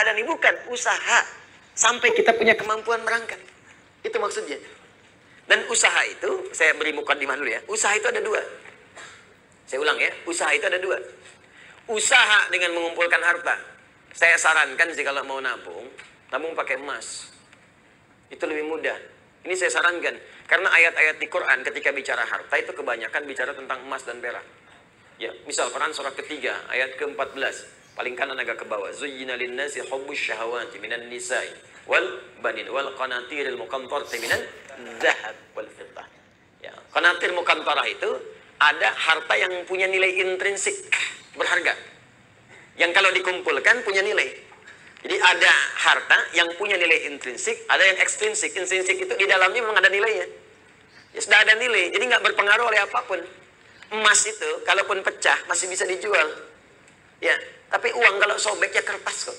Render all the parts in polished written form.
ada nih, bukan. Usaha. Sampai kita punya kemampuan berangkat. Itu maksudnya. Dan usaha itu, saya beri mukadimah dulu ya. Usaha itu ada dua. Saya ulang ya, usaha itu ada dua. Usaha dengan mengumpulkan harta. Saya sarankan sih kalau mau nabung, nabung pakai emas. Itu lebih mudah. Ini saya sarankan. Karena ayat-ayat di Quran ketika bicara harta itu kebanyakan bicara tentang emas dan perak. Ya, misal Quran surah ketiga, ayat ke-14. Paling kanan agak ke bawah. Zuyyina lin-nasi hubbus syahawati minan nisa'i wal banin wal qanatiril muqantarati minan dzahab wal fiddah. Ya, qanatir muqantarah itu ada harta yang punya nilai intrinsik berharga. Yang kalau dikumpulkan punya nilai. Jadi ada harta yang punya nilai intrinsik, ada yang ekstrinsik. Intrinsik itu di dalamnya memang ada nilainya. Ya sudah ada nilai, jadi nggak berpengaruh oleh apapun. Emas itu kalaupun pecah masih bisa dijual. Ya, tapi uang kalau sobek ya kertas kok.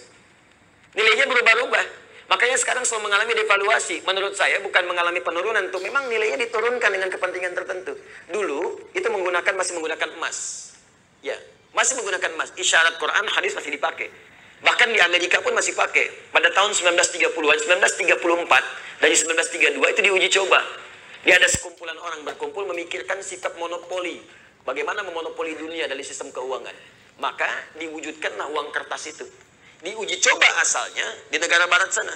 Nilainya berubah-ubah. Makanya sekarang selalu mengalami devaluasi. Menurut saya bukan mengalami penurunan tuh, memang nilainya diturunkan dengan kepentingan tertentu. Dulu itu masih menggunakan emas. Ya, masih menggunakan emas. Isyarat Quran, hadis masih dipakai. Bahkan di Amerika pun masih pakai. Pada tahun 1930-an, 1934 dari 1932 itu diuji coba. Dia ada sekumpulan orang berkumpul memikirkan sikap monopoli. Bagaimana memonopoli dunia dari sistem keuangan. Maka diwujudkanlah uang kertas itu. Diuji coba asalnya di negara barat sana.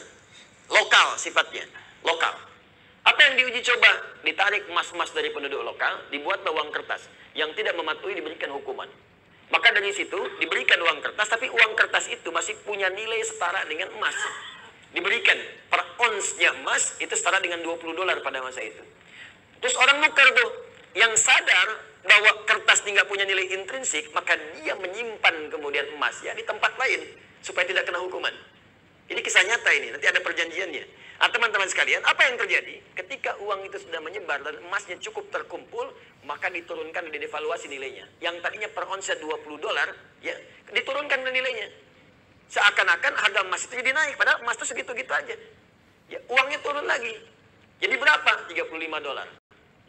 Lokal sifatnya. Lokal. Apa yang diuji coba? Ditarik emas-emas dari penduduk lokal, dibuatlah uang kertas. Yang tidak mematuhi diberikan hukuman. Maka dari situ diberikan uang kertas, tapi uang kertas itu masih punya nilai setara dengan emas. Diberikan per onsnya emas itu setara dengan $20 pada masa itu. Terus orang nukar tuh, yang sadar bahwa kertas ini nggak punya nilai intrinsik, maka dia menyimpan kemudian emasnya di tempat lain supaya tidak kena hukuman. Ini kisah nyata ini, nanti ada perjanjiannya. Nah, teman-teman sekalian, apa yang terjadi? Ketika uang itu sudah menyebar dan emasnya cukup terkumpul, maka diturunkan, didevaluasi nilainya. Yang tadinya per onsnya $20, ya, diturunkan nilainya. Seakan-akan harga emas itu jadi naik, padahal emas itu segitu-gitu aja. Ya, uangnya turun lagi. Jadi berapa? $35.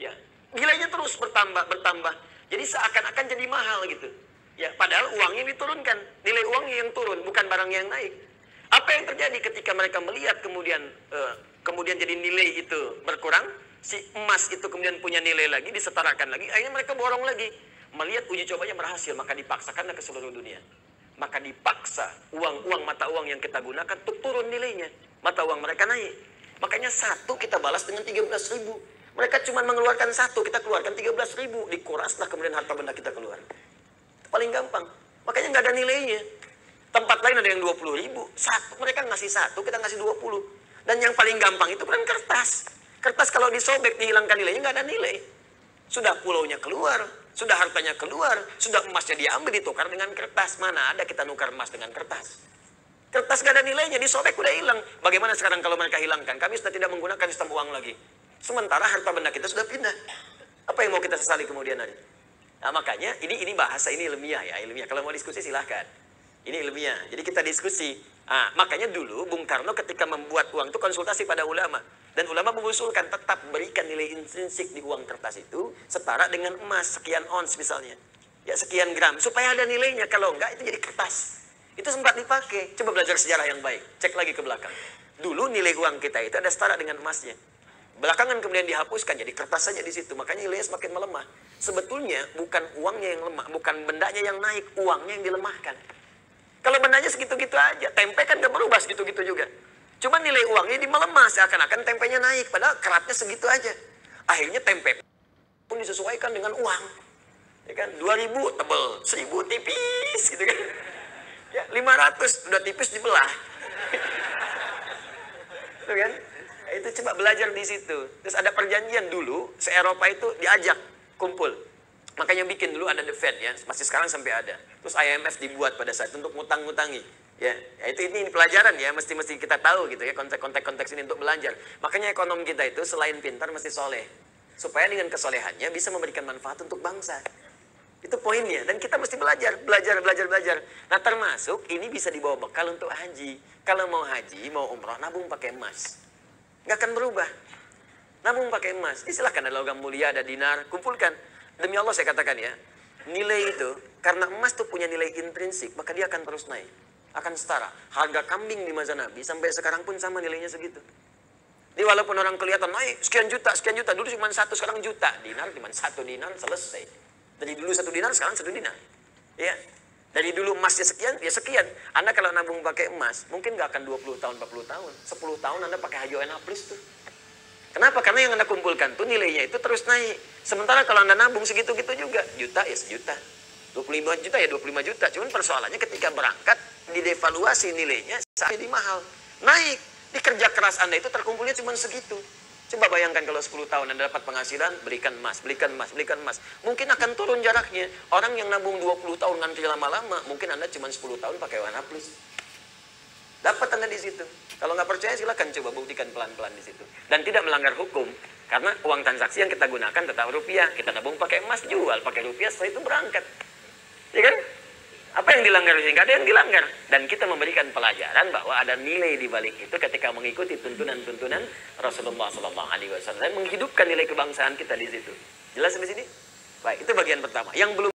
Ya, nilainya terus bertambah. Jadi seakan-akan jadi mahal gitu. Ya, padahal uangnya diturunkan, nilai uangnya yang turun, bukan barang yang naik. Apa yang terjadi ketika mereka melihat kemudian jadi nilai itu berkurang, si emas itu kemudian punya nilai lagi, disetarakan lagi, akhirnya mereka borong lagi. Melihat uji cobanya berhasil, maka dipaksakanlah ke seluruh dunia. Maka dipaksa mata uang yang kita gunakan untuk turun nilainya. Mata uang mereka naik. Makanya satu kita balas dengan 13.000. Mereka cuma mengeluarkan satu, kita keluarkan 13.000. Dikuraslah kemudian harta benda kita keluar. Itu paling gampang. Makanya nggak ada nilainya. Tempat lain ada yang 20.000. Mereka ngasih satu, kita ngasih 20. Dan yang paling gampang itu kan kertas. Kertas kalau disobek, dihilangkan nilainya, nggak ada nilai. Sudah pulaunya keluar, sudah hartanya keluar, sudah emasnya diambil, ditukar dengan kertas. Mana ada kita nukar emas dengan kertas? Kertas nggak ada nilainya, disobek udah hilang. Bagaimana sekarang kalau mereka hilangkan? Kami sudah tidak menggunakan sistem uang lagi. Sementara harta benda kita sudah pindah. Apa yang mau kita sesali kemudian hari? Nah, makanya ini bahasa, ini ilmiah ya, ilmiah. Kalau mau diskusi silahkan. Ini ilmiah. Jadi kita diskusi. Nah, makanya dulu Bung Karno ketika membuat uang itu konsultasi pada ulama. Dan ulama mengusulkan tetap berikan nilai intrinsik di uang kertas itu setara dengan emas sekian ons misalnya. Ya sekian gram. Supaya ada nilainya. Kalau enggak itu jadi kertas. Itu sempat dipakai. Coba belajar sejarah yang baik. Cek lagi ke belakang. Dulu nilai uang kita itu ada setara dengan emasnya. Belakangan kemudian dihapuskan. Jadi kertas saja di situ. Makanya nilainya semakin melemah. Sebetulnya bukan uangnya yang lemah. Bukan bendanya yang naik. Uangnya yang dilemahkan. Kalau bendanya segitu-gitu aja, tempe kan gak berubah segitu-gitu juga. Cuma nilai uangnya melemah, seakan-akan tempenya naik, padahal keratnya segitu aja. Akhirnya tempe pun disesuaikan dengan uang. Ya kan, 2.000 tebel, 1.000 tipis gitu kan. Ya, 500 udah tipis dibelah. Itu kan? Itu coba belajar di situ. Terus ada perjanjian dulu, se-Eropa itu diajak kumpul. Makanya bikin dulu ada The Fed ya, masih sekarang sampai ada. Terus IMF dibuat pada saat untuk ngutang-ngutangi. Ya, itu ini pelajaran ya, mesti kita tahu gitu ya, konteks ini untuk belajar. Makanya ekonomi kita itu selain pintar mesti soleh. Supaya dengan kesolehannya bisa memberikan manfaat untuk bangsa. Itu poinnya, dan kita mesti belajar. Nah termasuk ini bisa dibawa bekal untuk haji. Kalau mau haji, mau umroh, nabung pakai emas. Nggak akan berubah. Nabung pakai emas. Silahkan ada logam mulia, ada dinar, kumpulkan. Demi Allah saya katakan ya, nilai itu, karena emas tuh punya nilai intrinsik, maka dia akan terus naik. Akan setara. Harga kambing di masa Nabi sampai sekarang pun sama nilainya segitu. Jadi walaupun orang kelihatan naik sekian juta, dulu cuma satu, sekarang juta. Dinar cuma 1 dinar, selesai. Dari dulu 1 dinar, sekarang 1 dinar. Ya. Dari dulu emasnya sekian, ya sekian. Anda kalau nabung pakai emas, mungkin nggak akan 20 tahun, 40 tahun. 10 tahun Anda pakai Haji Plus tuh. Kenapa? Karena yang Anda kumpulkan tuh nilainya itu terus naik. Sementara kalau Anda nabung segitu-gitu juga, juta ya sejuta. 25 juta ya 25 juta. Cuman persoalannya ketika berangkat, didevaluasi nilainya, saat jadi mahal. Naik. Di kerja keras Anda itu terkumpulnya cuma segitu. Coba bayangkan kalau 10 tahun Anda dapat penghasilan, belikan emas, belikan emas, belikan emas. Mungkin akan turun jaraknya. Orang yang nabung 20 tahun nanti lama-lama, mungkin Anda cuma 10 tahun pakai warna plus. Dapat Anda di situ. Kalau nggak percaya silakan coba buktikan pelan-pelan di situ. Dan tidak melanggar hukum. Karena uang transaksi yang kita gunakan tetap rupiah. Kita nabung pakai emas, jual pakai rupiah, setelah itu berangkat. Ya kan? Apa yang dilanggar di sini? Nggak ada yang dilanggar. Dan kita memberikan pelajaran bahwa ada nilai di balik itu ketika mengikuti tuntunan-tuntunan Rasulullah SAW, menghidupkan nilai kebangsaan kita di situ. Jelas di sini? Baik, itu bagian pertama. Yang belum